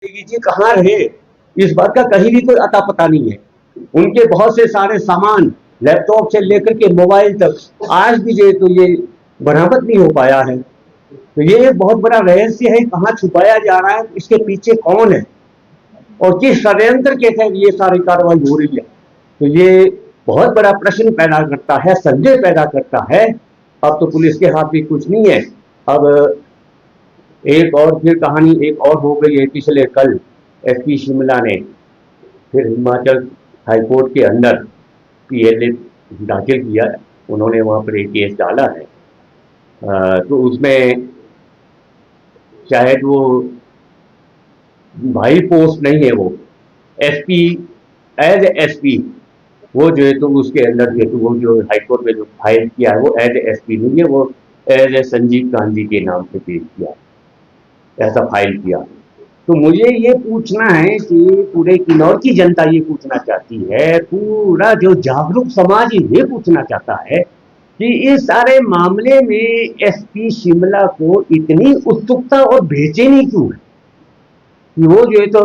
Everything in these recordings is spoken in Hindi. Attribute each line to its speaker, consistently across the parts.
Speaker 1: जी कहाँ रहे, इस बात का कहीं भी कोई अता पता नहीं है। उनके बहुत से सारे सामान, लैपटॉप से लेकर के मोबाइल तक आज भी जो है तो ये बरामद नहीं हो पाया है। तो ये एक बहुत बड़ा रहस्य है, कहाँ छुपाया जा रहा है, इसके पीछे कौन है और किस षड्यंत्र के तहत ये सारी कार्रवाई हो रही है। तो ये बहुत बड़ा प्रश्न पैदा करता है, संदेह पैदा करता है। अब तो पुलिस के हाथ में कुछ नहीं है। अब एक और फिर कहानी एक और हो गई है। पिछले कल एसपी शिमला ने फिर हिमाचल हाईकोर्ट के अंदर पीएलए दाखिल किया। उन्होंने वहां पर एक केस डाला है। तो उसमें शायद वो भाई पोस्ट नहीं है, वो एसपी, एज एसपी वो जो है तो उसके अंदर जो है तो वो जो हाईकोर्ट में जो फाइल किया है वो एज एसपी नहीं है, वो एज ए संजीव गांधी के नाम से पेश किया, ऐसा फाइल किया। तो मुझे ये पूछना है कि पूरे किन्नौर की जनता ये पूछना चाहती है, पूरा जो जागरूक समाज ये पूछना चाहता है कि इस सारे मामले में एसपी शिमला को इतनी उत्सुकता और बेचैनी क्यों है कि वो जो है तो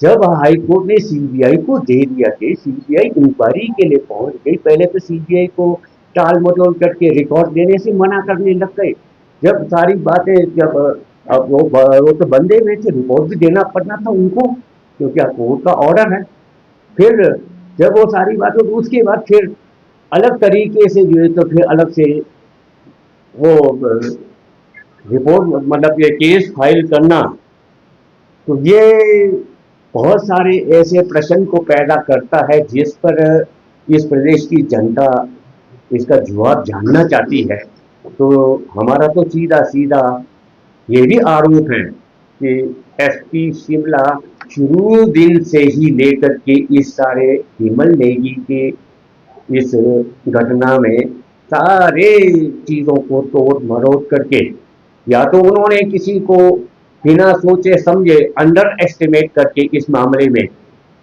Speaker 1: जब हाई कोर्ट ने सीबीआई को दे दिया कि सीबीआई इंक्वायरी के लिए पहुंच गई, पहले तो सीबीआई को टाल मटोल करके रिकॉर्ड देने से मना करने लग गए। जब सारी बातें जब अब वो तो बंदे में थे, रिपोर्ट भी देना पड़ना था उनको क्योंकि कोर्ट का ऑर्डर है। फिर जब वो सारी बातें, तो उसके बाद फिर अलग तरीके से जो है तो फिर अलग से वो रिपोर्ट मतलब ये केस फाइल करना, तो ये बहुत सारे ऐसे प्रश्न को पैदा करता है जिस पर इस प्रदेश की जनता इसका जवाब जानना चाहती है। तो हमारा तो सीधा सीधा ये भी आरोप है कि एसपी शिमला शुरू दिन से ही लेकर के इस सारे विमल नेगी के इस घटना में सारे चीजों को तोड़ मरोड़ करके, या तो उन्होंने किसी को बिना सोचे समझे अंडर एस्टिमेट करके इस मामले में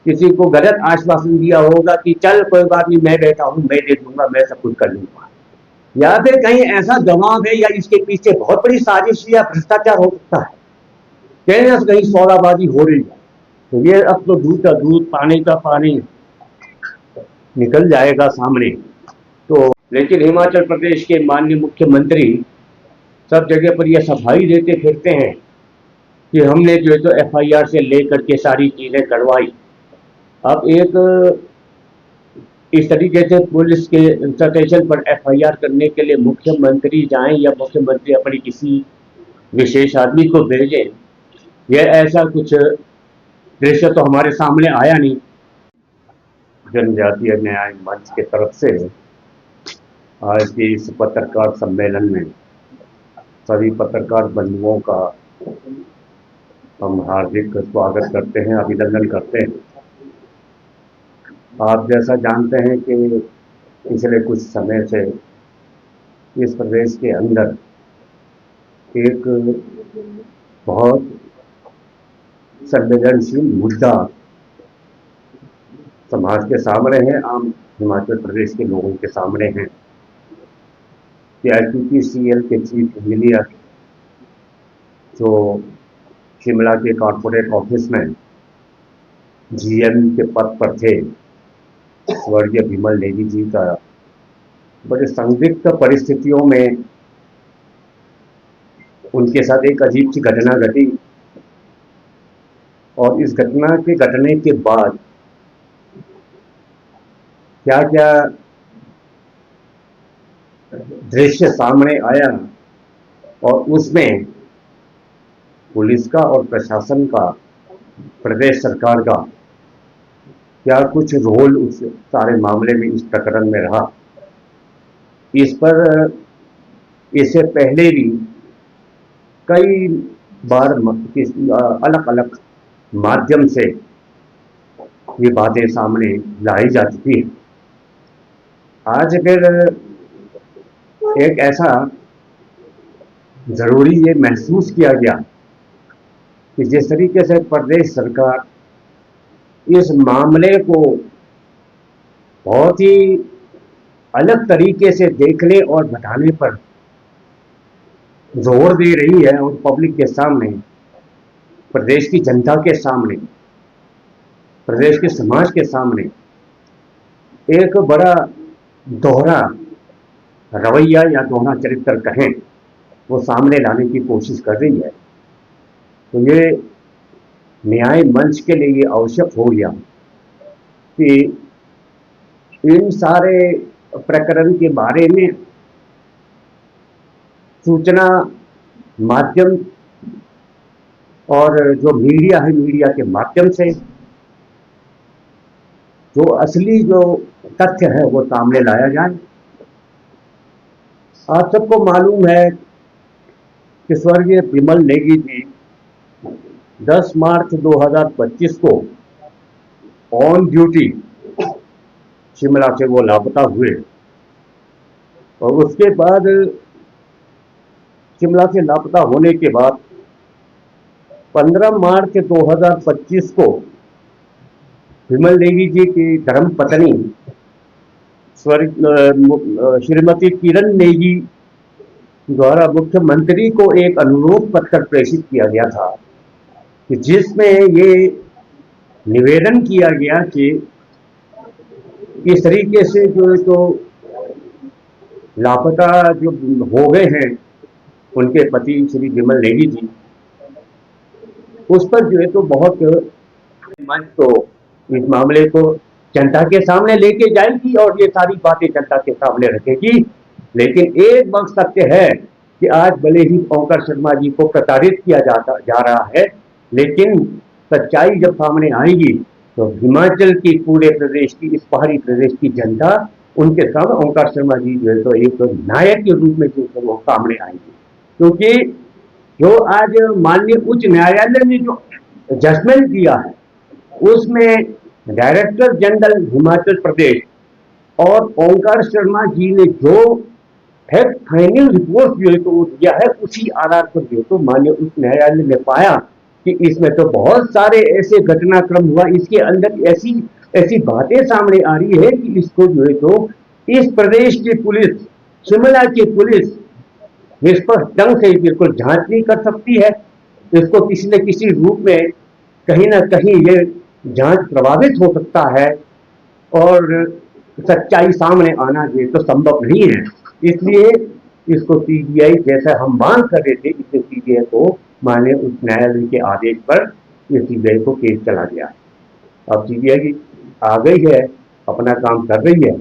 Speaker 1: किसी को गलत आश्वासन दिया होगा कि चल कोई बात नहीं, मैं बैठा हूं, मैं दे दूंगा, मैं सब कुछ कर लूंगा। या फिर कहीं ऐसा दबाव है या इसके पीछे बहुत बड़ी साजिश या भ्रष्टाचार हो सकता है, कहीं ना कहीं सौदाबाजी हो रही है। तो ये अब तो दूध का दूध पानी का पानी निकल जाएगा सामने। तो लेकिन हिमाचल प्रदेश के माननीय मुख्यमंत्री सब जगह पर यह सफाई देते फिरते हैं कि हमने जो है तो एफआईआर से लेकर के सारी चीजें करवाई। अब एक इस तरीके से पुलिस के स्टेशन पर एफआईआर करने के लिए मुख्यमंत्री जाएं या मुख्यमंत्री अपनी किसी विशेष आदमी को भेजें, यह ऐसा कुछ दृश्य तो हमारे सामने आया नहीं। जनजातीय न्याय मंच की तरफ से आज के इस पत्रकार सम्मेलन में सभी पत्रकार बंधुओं का हम हार्दिक स्वागत करते हैं, अभिनंदन करते हैं। आप जैसा जानते हैं कि पिछले कुछ समय से इस प्रदेश के अंदर एक बहुत संवेदनशील मुद्दा समाज के सामने है, आम हिमाचल प्रदेश के लोगों के सामने है कि आईपीपीसीएल के चीफ इंजीनियर जो शिमला के कॉर्पोरेट ऑफिस में जीएम के पद पर थे, स्वर्गीय विमल नेगी जी का बड़े संदिग्ध परिस्थितियों में उनके साथ एक अजीब सी घटना घटी। और इस घटना के घटने के बाद क्या क्या दृश्य सामने आया और उसमें पुलिस का और प्रशासन का, प्रदेश सरकार का क्या कुछ रोल उस सारे मामले में इस प्रकरण में रहा, इस पर इससे पहले भी कई बार अलग अलग माध्यम से ये बातें सामने लाई जा चुकी है। आज फिर एक ऐसा जरूरी ये महसूस किया गया कि जिस तरीके से प्रदेश सरकार इस मामले को बहुत ही अलग तरीके से देखने और बताने पर जोर दे रही है और पब्लिक के सामने प्रदेश की जनता के सामने, प्रदेश के समाज के सामने एक बड़ा दोहरा रवैया या दोहरा चरित्र कहें, वो सामने लाने की कोशिश कर रही है। तो ये न्याय मंच के लिए ये आवश्यक हो गया कि इन सारे प्रकरण के बारे में सूचना माध्यम और जो मीडिया है, मीडिया के माध्यम से जो असली जो तथ्य है वो सामने लाया जाए। आप सबको मालूम है कि स्वर्गीय विमल नेगी जी 10 मार्च 2025 को ऑन ड्यूटी शिमला से वो लापता हुए और उसके बाद शिमला से लापता होने के बाद 15 मार्च 2025 को विमल नेगी जी की धर्मपत्नी श्रीमती किरण नेगी द्वारा मुख्यमंत्री को एक अनुरोध पत्र प्रेषित किया गया था कि जिसमें ये निवेदन किया गया कि इस तरीके से जो लापता जो हो गए हैं उनके पति श्री विमल नेगी जी, उस पर जो है तो बहुत मंच तो इस मामले को जनता के सामने लेके जाएगी और ये सारी बातें जनता के सामने रखेगी। लेकिन एक बात सत्य है कि आज भले ही ओंकार शर्मा जी को प्रताड़ित किया जा रहा है, लेकिन सच्चाई जब सामने आएगी तो हिमाचल की पूरे प्रदेश की, इस पहाड़ी प्रदेश की जनता उनके सामने ओंकार शर्मा जी जो है तो एक नायक के रूप में जो वो सामने आएंगे। क्योंकि जो आज माननीय उच्च न्यायालय ने जो जजमेंट दिया है उसमें डायरेक्टर जनरल हिमाचल प्रदेश और ओंकार शर्मा जी ने जो फैक्ट फाइनल रिपोर्ट जो है तो दिया है, उसी आधार पर जो तो माननीय उच्च न्यायालय ने पाया कि इसमें तो बहुत सारे ऐसे घटनाक्रम हुआ, इसके अंदर ऐसी ऐसी बातें सामने आ रही है कि इसको जो है तो इस प्रदेश की पुलिस, शिमला की पुलिस निष्पक्ष ढंग से बिल्कुल जांच नहीं कर सकती है। इसको किसी न किसी रूप में कहीं ना कहीं ये जांच प्रभावित हो सकता है और सच्चाई सामने आना ये तो संभव नहीं है। इसलिए इसको सीबीआई, जैसा हम मांग कर रहे थे, इससे सीबीआई को माननीय उच्च न्यायालय के आदेश पर ये सीबीआई को केस चला गया। अब सीबीआई आ गई है, अपना काम कर रही है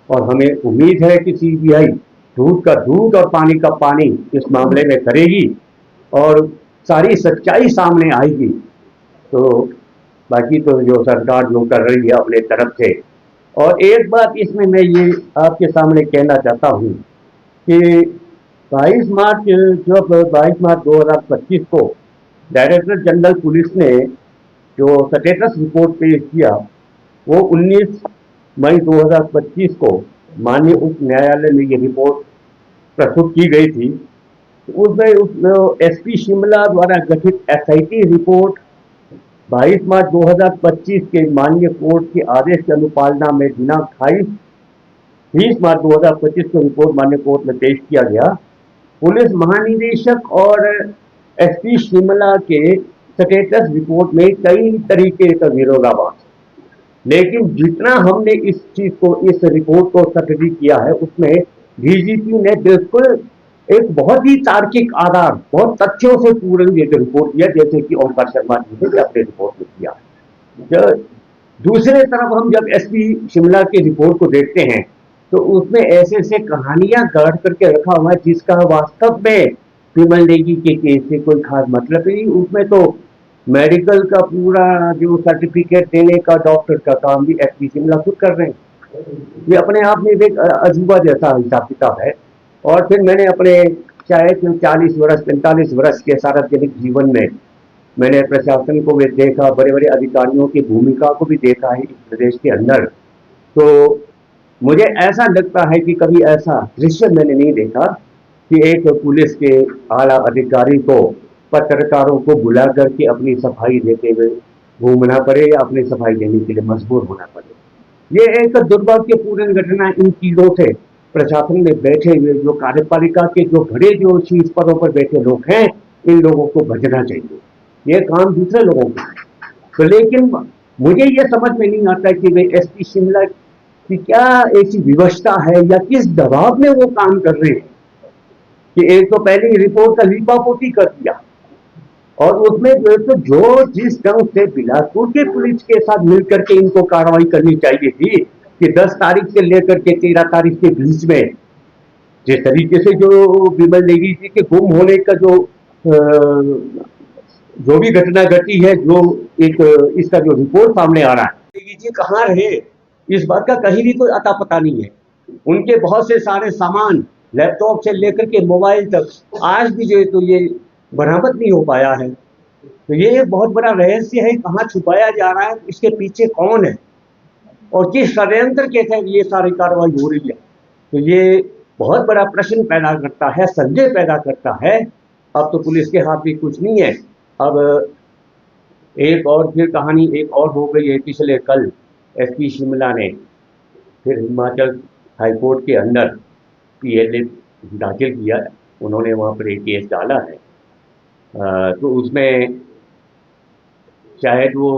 Speaker 1: और हमें उम्मीद है कि सीबीआई दूध का दूध और पानी का पानी इस मामले में करेगी और सारी सच्चाई सामने आएगी। तो बाकी तो जो सरकार जो कर रही है अपने तरफ से। और एक बात इसमें मैं ये आपके सामने कहना चाहता हूँ कि 22 मार्च 2025 को डायरेक्टर जनरल पुलिस ने जो स्टेटस रिपोर्ट पेश किया वो 19 मई 2025 को माननीय उच्च न्यायालय में ये रिपोर्ट प्रस्तुत की गई थी। उसमें एसपी शिमला द्वारा गठित एसआईटी रिपोर्ट 22 मार्च 2025 के माननीय कोर्ट के आदेश की अनुपालना में दिनांक 20 मार्च 2025 को रिपोर्ट माननीय कोर्ट में पेश किया गया। पुलिस महानिदेशक और एसपी शिमला के स्टेटस रिपोर्ट में कई तरीके का विरोधाभास, लेकिन जितना हमने इस चीज को, इस रिपोर्ट को स्टडी किया है उसमें डीजीपी ने बिल्कुल एक बहुत ही तार्किक आधार, बहुत तथ्यों से पूर्ण ये रिपोर्ट दिया, जैसे कि ओंकार शर्मा जी ने अपने रिपोर्ट में किया। दूसरे तरफ हम जब एसपी शिमला की रिपोर्ट को देखते हैं तो उसमें ऐसे ऐसे कहानियां गाड़ करके रखा हुआ है जिसका वास्तव में विमल नेगी के केस से कोई खास मतलब नहीं। उसमें तो मेडिकल का पूरा जो सर्टिफिकेट देने का डॉक्टर का काम भी एसपी शिमला खुद कर रहे हैं। ये अपने आप में एक अजूबा जैसा हिसाब किताब है। और फिर मैंने अपने शायद 40 वर्ष 45 वर्ष के सार्वजनिक जीवन में मैंने प्रशासन को भी देखा, बड़े बड़े अधिकारियों की भूमिका को भी देखा है इस प्रदेश के अंदर। तो मुझे ऐसा लगता है कि कभी ऐसा दृश्य मैंने नहीं देखा कि एक पुलिस के आला अधिकारी को पत्रकारों को बुला करके अपनी सफाई देते हुए घूमना पड़े या अपनी सफाई देने के लिए मजबूर होना पड़े। ये एक दुर्भाग्यपूर्ण घटना इन चीजों से प्रशासन में बैठे हुए जो कार्यपालिका के जो बड़े जो शीर्ष पदों पर बैठे लोग हैं, इन लोगों को बचना चाहिए। ये काम दूसरे लोगों का है। तो लेकिन मुझे ये समझ में नहीं आता कि भाई एसपी शिमला की क्या ऐसी विवशता है या किस दबाव में वो काम कर रहे हैं कि एक तो पहले ही रिपोर्ट का लीपापोती कर दिया और उसमें जो है तो जो जिस ढंग से बिलासपुर के पुलिस के साथ मिलकर के इनको कार्रवाई करनी चाहिए थी कि 10 तारीख से लेकर के 13 तारीख के बीच में जिस तरीके से जो विमल नेगी जी के गुम होने का जो भी घटना घटी है, जो एक इसका जो रिपोर्ट सामने आ रहा है, नेगी जी कहाँ रहे इस बात का कहीं भी कोई अता पता नहीं है। उनके बहुत से सारे सामान लैपटॉप से लेकर के मोबाइल तक आज भी जो है तो ये बरामद नहीं हो पाया है। तो ये एक बहुत बड़ा रहस्य है, कहाँ छुपाया जा रहा है, इसके पीछे कौन है और किस षड्यंत्र के तहत ये सारी कार्रवाई हो रही है। तो ये बहुत बड़ा प्रश्न पैदा करता है, संदेह पैदा करता है। अब तो पुलिस के हाथ में कुछ नहीं है। अब एक और फिर कहानी एक और हो गई है। पिछले कल एसपी शिमला ने फिर हिमाचल हाईकोर्ट के अंदर पीएलए दाखिल किया। उन्होंने वहाँ पर एक केस डाला है। तो उसमें शायद वो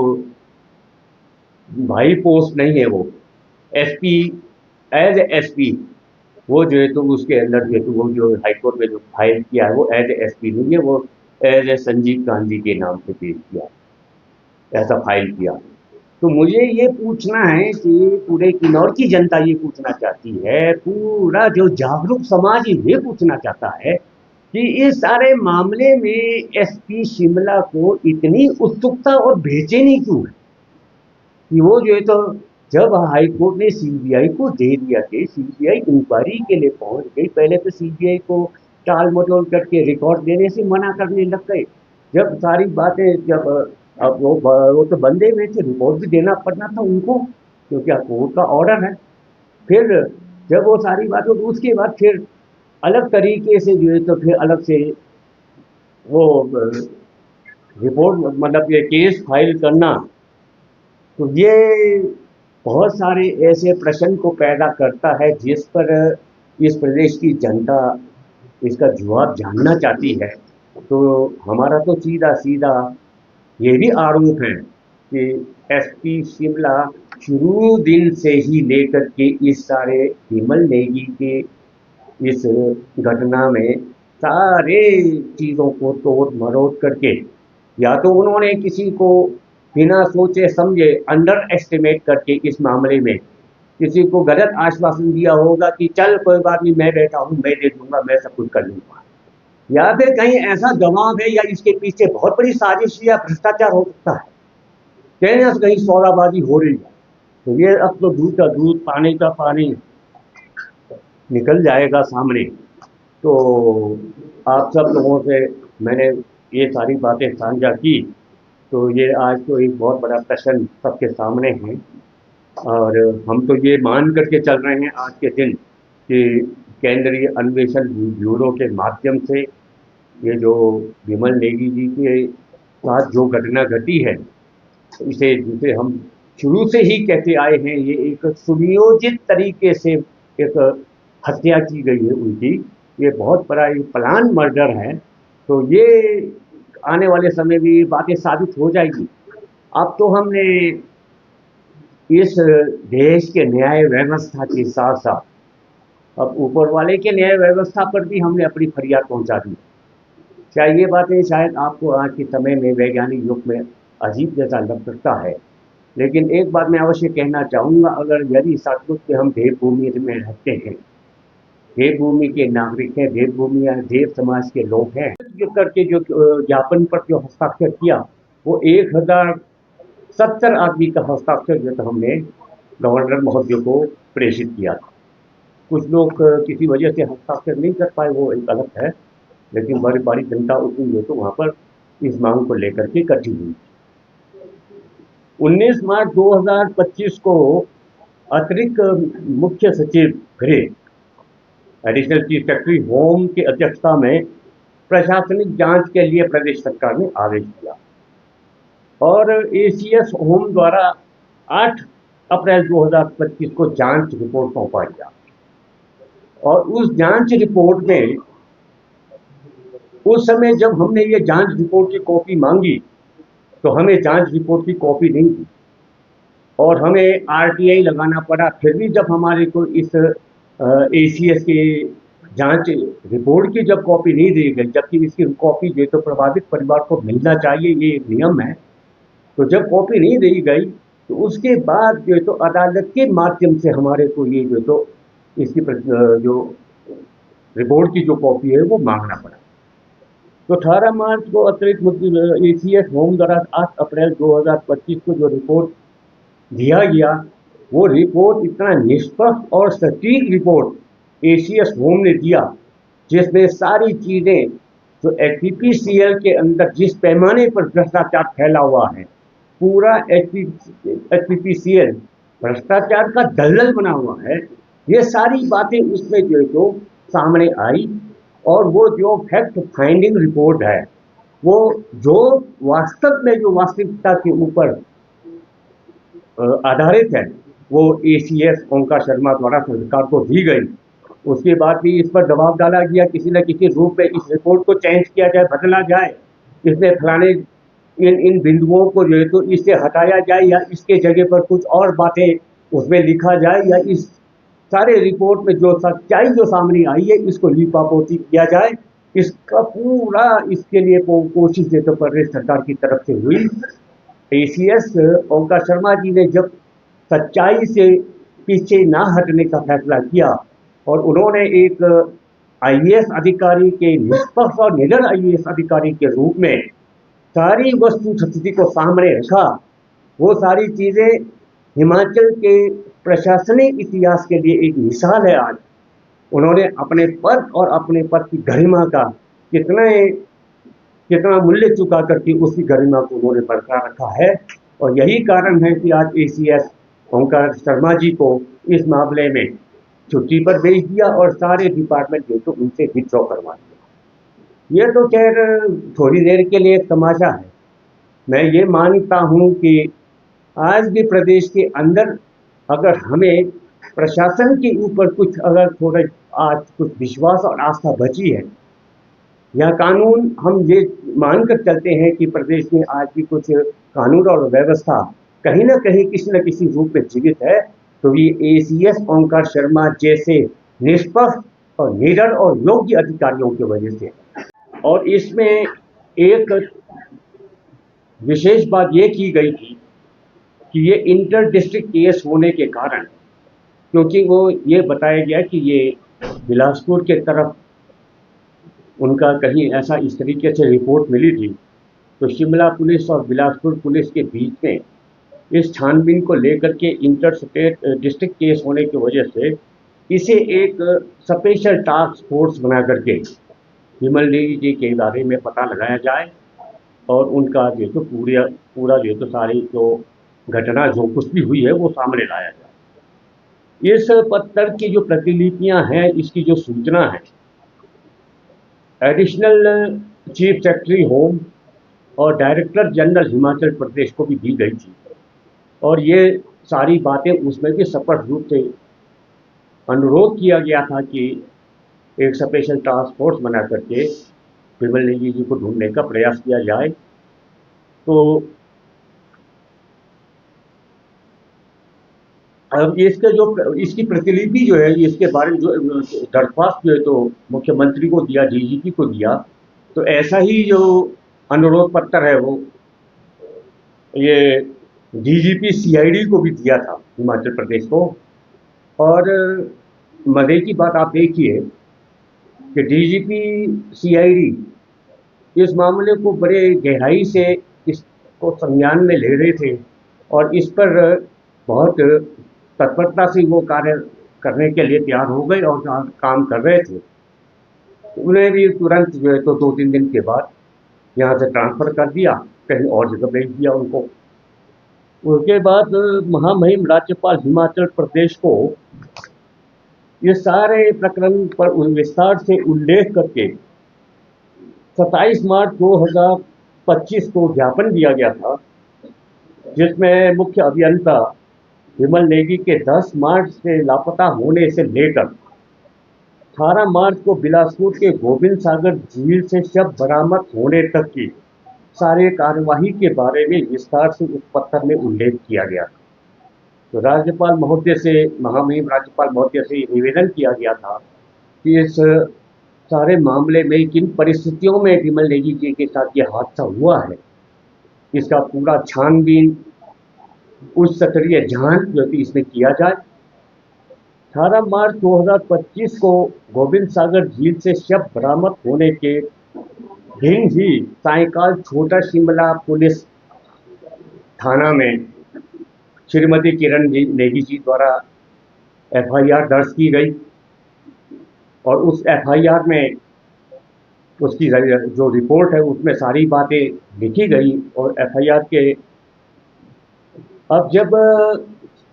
Speaker 1: भाई पोस्ट नहीं है, वो एसपी एज एसपी वो जो है तो उसके अंदर जो है तो वो जो हाईकोर्ट में जो फाइल किया है वो एज एसपी नहीं है, वो एज ए संजीव गांधी के नाम से पेश किया, ऐसा फाइल किया। तो मुझे ये पूछना है कि पूरे किन्नौर की जनता ये पूछना चाहती है, पूरा जो जागरूक समाज ये पूछना चाहता है कि इस सारे मामले में एसपी शिमला को इतनी उत्सुकता और बेचैनी क्यों है कि वो जो है तो जब हाई कोर्ट ने सीबीआई को दे दिया कि सीबीआई इंक्वायरी के लिए पहुंच गई, पहले तो सीबीआई को टाल मटोल करके रिकॉर्ड देने से मना करने लग गए। जब सारी बातें जब अब वो तो बंदे में थे, रिपोर्ट भी देना पड़ना था उनको क्योंकि कोर्ट का ऑर्डर है। फिर जब वो सारी बात हो तो उसके बाद फिर अलग तरीके से जो है तो फिर अलग से वो रिपोर्ट मतलब ये केस फाइल करना, तो ये बहुत सारे ऐसे प्रश्न को पैदा करता है जिस पर इस प्रदेश की जनता इसका जवाब जानना चाहती है। तो हमारा तो सीधा सीधा ये भी आरोप है कि एसपी शिमला शुरू दिन से ही लेकर के इस सारे विमल नेगी के इस घटना में सारे चीज़ों को तोड़ मरोड़ करके या तो उन्होंने किसी को बिना सोचे समझे अंडर एस्टिमेट करके इस मामले में किसी को गलत आश्वासन दिया होगा कि चल कोई बात नहीं, मैं बैठा हूँ, मैं दे दूंगा, मैं सब कुछ कर लूंगा, या फिर कहीं ऐसा दबाव है या इसके पीछे बहुत बड़ी साजिश या भ्रष्टाचार हो सकता है, कहीं ना कहीं सौदाबाजी हो रही है। तो ये अब तो दूध का दूध पानी का पानी निकल जाएगा सामने। तो आप सब लोगों से मैंने ये सारी बातें साझा की। तो ये आज तो एक बहुत बड़ा प्रश्न सबके सामने है और हम तो ये मान करके चल रहे हैं आज के दिन कि केंद्रीय अन्वेषण ब्यूरो के माध्यम से ये जो विमल नेगी जी के साथ जो घटना घटी है, इसे जिसे हम शुरू से ही कहते आए हैं, ये एक सुनियोजित तरीके से एक हत्या की गई है उनकी, ये बहुत बड़ा एक प्लान मर्डर है। तो ये आने वाले समय में ये बातें साबित हो जाएगी। अब तो हमने इस देश के न्याय व्यवस्था के साथ साथ अब ऊपर वाले के न्याय व्यवस्था पर भी हमने अपनी फरियाद पहुंचा दी। क्या ये बातें शायद आपको आज के समय में वैज्ञानिक युग में अजीब जैसा लग सकता है, लेकिन एक बात मैं अवश्य कहना चाहूँगा, अगर यदि सचमुच के हम देवभूमि में रहते हैं, देवभूमि के नागरिक हैं, देवभूमि या देव समाज के लोग हैं, जो करके जो ज्ञापन पर जो हस्ताक्षर किया वो 1070 आदमी का हस्ताक्षर जो था हमने गवर्नर महोदय को प्रेषित किया था। कुछ लोग किसी वजह से हस्ताक्षर नहीं कर पाए, वो एक अलग है, लेकिन बड़ी बड़ी जनता उतनी जो तो वहाँ पर इस मांग को लेकर के इकट्ठी हुई। 19 मार्च 2025 को अतिरिक्त मुख्य सचिव गृह एडिशनल चीफ सेक्रेटरी होम की अध्यक्षता में प्रशासनिक जांच के लिए प्रदेश सरकार ने आदेश दिया और एसीएस होम द्वारा 8 अप्रैल 2025 को जांच रिपोर्ट सौंपा गया और उस जांच रिपोर्ट में उस समय जब हमने ये जांच रिपोर्ट की कॉपी मांगी तो हमें जांच रिपोर्ट की कॉपी नहीं दी और हमें आरटीआई लगाना पड़ा। फिर भी जब हमारे को इस एसीएस की जांच रिपोर्ट की जब कॉपी नहीं दी गई, जबकि इसकी कॉपी जो तो प्रभावित परिवार को मिलना चाहिए, ये एक नियम है, तो जब कॉपी नहीं दी गई तो उसके बाद जो है तो अदालत के माध्यम से हमारे को ये जो तो इसकी जो रिपोर्ट की जो कॉपी है वो मांगना पड़ा। तो 18 मार्च को अतिरिक्त एसीएस होम द्वारा 8 अप्रैल 2025 को जो रिपोर्ट दिया गया, वो रिपोर्ट इतना निष्पक्ष और सटीक रिपोर्ट एसीएस होम ने दिया, जिसमें सारी चीजें जो एचपीपीसीएल के अंदर जिस पैमाने पर भ्रष्टाचार फैला हुआ है, पूरा एचपीपीसीएल भ्रष्टाचार का दलदल बना हुआ है, ये सारी बातें उसमें जो है तो सामने आई। और वो जो फैक्ट फाइंडिंग रिपोर्ट है, वो जो वास्तव में जो वास्तविकता के ऊपर आधारित है, वो एसीएस ओंकार शर्मा द्वारा सरकार को दी गई। उसके बाद भी इस पर दबाव डाला गया, किसी न किसी रूप में इस रिपोर्ट को चेंज किया जाए, बदला जाए, इसमें फलाने इन बिंदुओं को जो है तो इससे हटाया जाए या इसके जगह पर कुछ और बातें उसमें लिखा जाए, या इस सारे रिपोर्ट में जो सच्चाई जो सामने आई है इसको लिपापोती किया जाए। इसका पूरा इसके लिए कोशिश जो तो प्रदेश सरकार की तरफ से हुई। एसीएस ओंकार शर्मा जी ने जब सच्चाई से पीछे ना हटने का फैसला किया और उन्होंने एक आईएएस अधिकारी के, निष्पक्ष और निडर आईएएस अधिकारी के रूप में सारी वस्तु स्थिति को सामने रखा, वो सारी चीजें हिमाचल के प्रशासनिक इतिहास के लिए एक मिसाल है। आज उन्होंने अपने पद और अपने पद की गरिमा का कितना मूल्य चुका करके उसकी गरिमा को उन्होंने बरकरार रखा है। और यही कारण है कि आज एसीएस ओंकार शर्मा जी को इस मामले में छुट्टी पर भेज दिया और सारे डिपार्टमेंट जो तो उनसे विथड्रॉ करवा दिया। ये तो खैर थोड़ी देर के लिए एक तमाशा है। मैं ये मानता हूँ कि आज भी प्रदेश के अंदर अगर हमें प्रशासन के ऊपर कुछ अगर थोड़ा आज कुछ विश्वास और आस्था बची है, या कानून हम ये मानकर चलते हैं कि प्रदेश में आज भी कुछ कानून और व्यवस्था कहीं ना कहीं किसी न किसी रूप में जीवित है, तो ये एसीएस ओंकार शर्मा जैसे निष्पक्ष और निडर और योग्य अधिकारियों की वजह से। और इसमें एक विशेष बात ये की गई थी कि ये इंटर डिस्ट्रिक्ट केस होने के कारण, क्योंकि वो ये बताया गया कि ये बिलासपुर के तरफ उनका कहीं ऐसा इस तरीके से रिपोर्ट मिली थी, तो शिमला पुलिस और बिलासपुर पुलिस के बीच में इस छानबीन को लेकर के इंटर स्टेट डिस्ट्रिक्ट केस होने की वजह से इसे एक स्पेशल टास्क फोर्स बना करके विमल नेगी जी के बारे में पता लगाया जाए और उनका जो तो पूरा जो तो सारी जो घटना जो कुछ भी हुई है वो सामने लाया जाए। इस पत्र की जो प्रतिलिपियां हैं, इसकी जो सूचना है एडिशनल चीफ सेक्रेटरी होम और डायरेक्टर जनरल हिमाचल प्रदेश को भी दी गई थी, और ये सारी बातें उसमें भी स्पष्ट रूप से अनुरोध किया गया था कि एक स्पेशल टास्क फोर्स बना करके विमल नेगी जी को ढूंढने का प्रयास किया जाए। तो अब इसकी प्रतिलिपि जो है, इसके बारे में जो दरख्वास्त जो है तो मुख्यमंत्री को दिया, डीजीपी को दिया, तो ऐसा ही जो अनुरोध पत्र है वो ये डीजीपी सीआईडी को भी दिया था हिमाचल प्रदेश को। और मजे की बात आप देखिए कि डीजीपी सीआईडी इस मामले को बड़े गहराई से इसको संज्ञान में ले रहे थे और इस पर बहुत तत्परता से वो कार्य करने के लिए तैयार हो गए और काम कर रहे थे। उन्हें भी तुरंत जो है तो 2-3 दिन के बाद यहाँ से ट्रांसफ़र कर दिया, कहीं और जगह भेज दिया उनको। उसके बाद महामहिम राज्यपाल हिमाचल प्रदेश को ये सारे प्रकरण पर विस्तार से उल्लेख करके 27 मार्च 2025 को ज्ञापन दिया गया था, जिसमें मुख्य अभियंता विमल नेगी के 10 मार्च से लापता होने से लेकर 18 मार्च को बिलासपुर के गोविंद सागर झील से शव बरामद होने तक की सारे कार्यवाही के बारे में विस्तार से उस पत्र में उल्लेख किया गया। तो राज्यपाल महोदय से, महामहिम राज्यपाल महोदय से निवेदन किया गया था कि इस सारे मामले में किन परिस्थितियों में विमल नेगी जी के साथ ये हादसा हुआ है, इसका पूरा छानबीन, उच्च स्तरीय जांच जो कि इसमें किया जाए। 18 मार्च 2025 को गोविंद सागर झील से शव बरामद होने के दिन ही सायंकाल छोटा शिमला पुलिस थाना में श्रीमती किरण नेगी जी द्वारा एफआईआर दर्ज की गई और उस एफआईआर में उसकी जो रिपोर्ट है उसमें सारी बातें लिखी गई। और एफआईआर के अब जब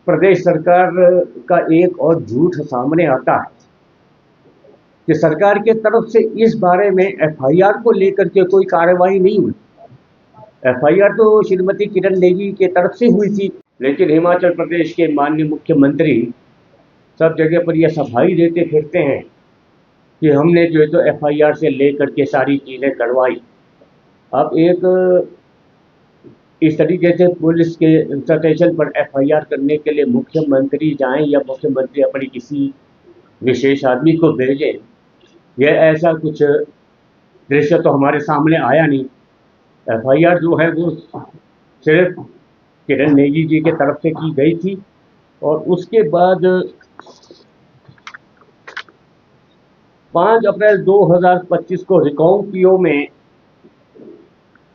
Speaker 1: प्रदेश सरकार का एक और झूठ सामने आता है कि सरकार के तरफ से इस बारे में एफआईआर को लेकर के कोई कार्रवाई नहीं हुई। एफआईआर तो श्रीमती किरण नेगी के तरफ से हुई थी, लेकिन हिमाचल प्रदेश के माननीय मुख्यमंत्री सब जगह पर यह सफाई देते फिरते हैं कि हमने जो है तो एफआईआर से लेकर के सारी चीज़ें करवाई। अब एक इस तरीके से पुलिस के स्टेशन पर एफआईआर करने के लिए मुख्यमंत्री जाएं या मुख्यमंत्री अपनी किसी विशेष आदमी को भेजें, यह ऐसा कुछ दृश्य तो हमारे सामने आया नहीं। एफआईआर जो है वो सिर्फ किरण नेगी जी के तरफ से की गई थी और उसके बाद 5 अप्रैल 2025 को रिकांगपिओ में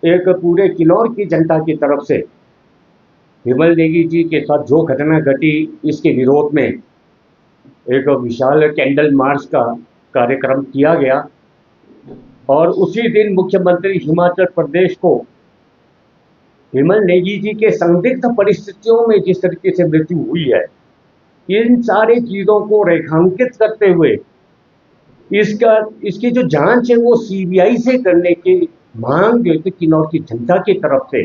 Speaker 1: एक पूरे किन्नौर की जनता की तरफ से विमल नेगी जी के साथ जो घटना घटी, इसके विरोध में एक विशाल कैंडल मार्च का कार्यक्रम किया गया। और उसी दिन मुख्यमंत्री हिमाचल प्रदेश को विमल नेगी जी के संदिग्ध परिस्थितियों में जिस तरीके से मृत्यु हुई है, इन सारी चीज़ों को रेखांकित करते हुए इसकी जो जांच है वो सीबीआई से करने की मांग जो है किन्नौर की जनता की तरफ से,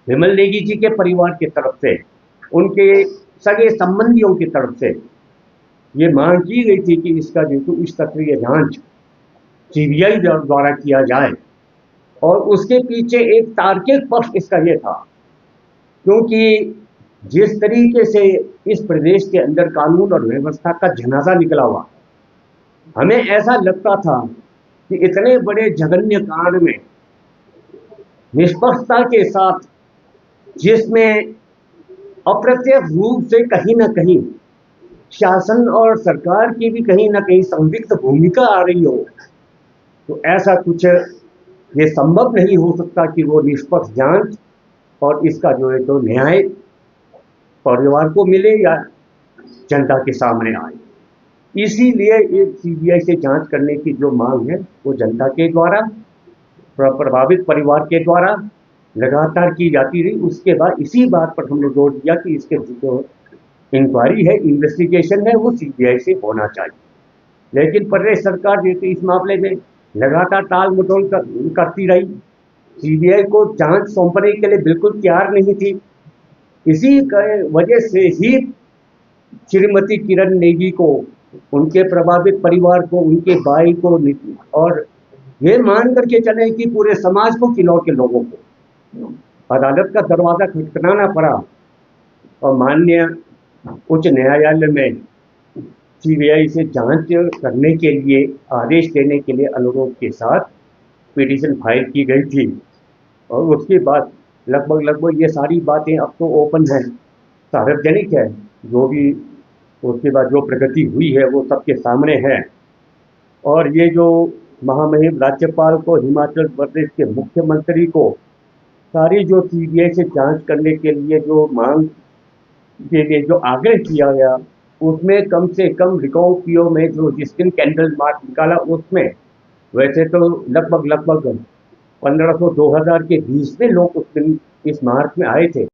Speaker 1: विमल नेगी जी के परिवार की तरफ से, उनके सगे संबंधियों की तरफ से ये मांग की गई थी कि इसका जो इस स्तरीय जांच सीबीआई द्वारा किया जाए। और उसके पीछे एक तार्किक पक्ष इसका ये था, क्योंकि जिस तरीके से इस प्रदेश के अंदर कानून और व्यवस्था का जनाजा निकला हुआ, हमें ऐसा लगता था कि इतने बड़े जघन्य कांड में निष्पक्षता के साथ, जिसमें अप्रत्यक्ष रूप से कहीं ना कहीं शासन और सरकार की भी कहीं ना कहीं संदिग्ध भूमिका आ रही हो, तो ऐसा कुछ ये संभव नहीं हो सकता कि वो निष्पक्ष जांच और इसका जो है तो न्याय परिवार को मिले या जनता के सामने आए। इसीलिए एक सीबीआई से जांच करने की जो मांग है वो जनता के द्वारा, प्रभावित परिवार के द्वारा लगातार की जाती रही। उसके बाद इसी बात पर हमने जोर दिया कि इसके जो इंक्वायरी है, इन्वेस्टिगेशन है, वो सीबीआई से होना चाहिए। लेकिन प्रदेश सरकार जो कि इस मामले में लगातार टाल मटोल करती रही, सीबीआई को जांच सौंपने के लिए बिल्कुल तैयार नहीं थी। इसी वजह से ही श्रीमती किरण नेगी को, उनके प्रभावित परिवार को, उनके भाई को और ये मान करके चले कि पूरे समाज को, किन्नौर के लोगों को अदालत का दरवाजा खटखटाना पड़ा और माननीय उच्च न्यायालय में सीबीआई से जांच करने के लिए, आदेश देने के लिए अनुरोध के साथ पिटीशन फाइल की गई थी। और उसके बाद लगभग ये सारी बातें अब तो ओपन है, सार्वजनिक है, जो भी उसके बाद जो प्रगति हुई है वो सबके सामने है। और ये जो महामहिम राज्यपाल को, हिमाचल प्रदेश के मुख्यमंत्री को सारी जो सीबीआई से जांच करने के लिए जो मांग के लिए जो आग्रह किया गया, उसमें कम से कम रिकांगपिओ में जो जिस दिन कैंडल मार्च निकाला, उसमें वैसे तो लगभग 1500-2000 के बीच में लोग उस दिन इस मार्च में आए थे।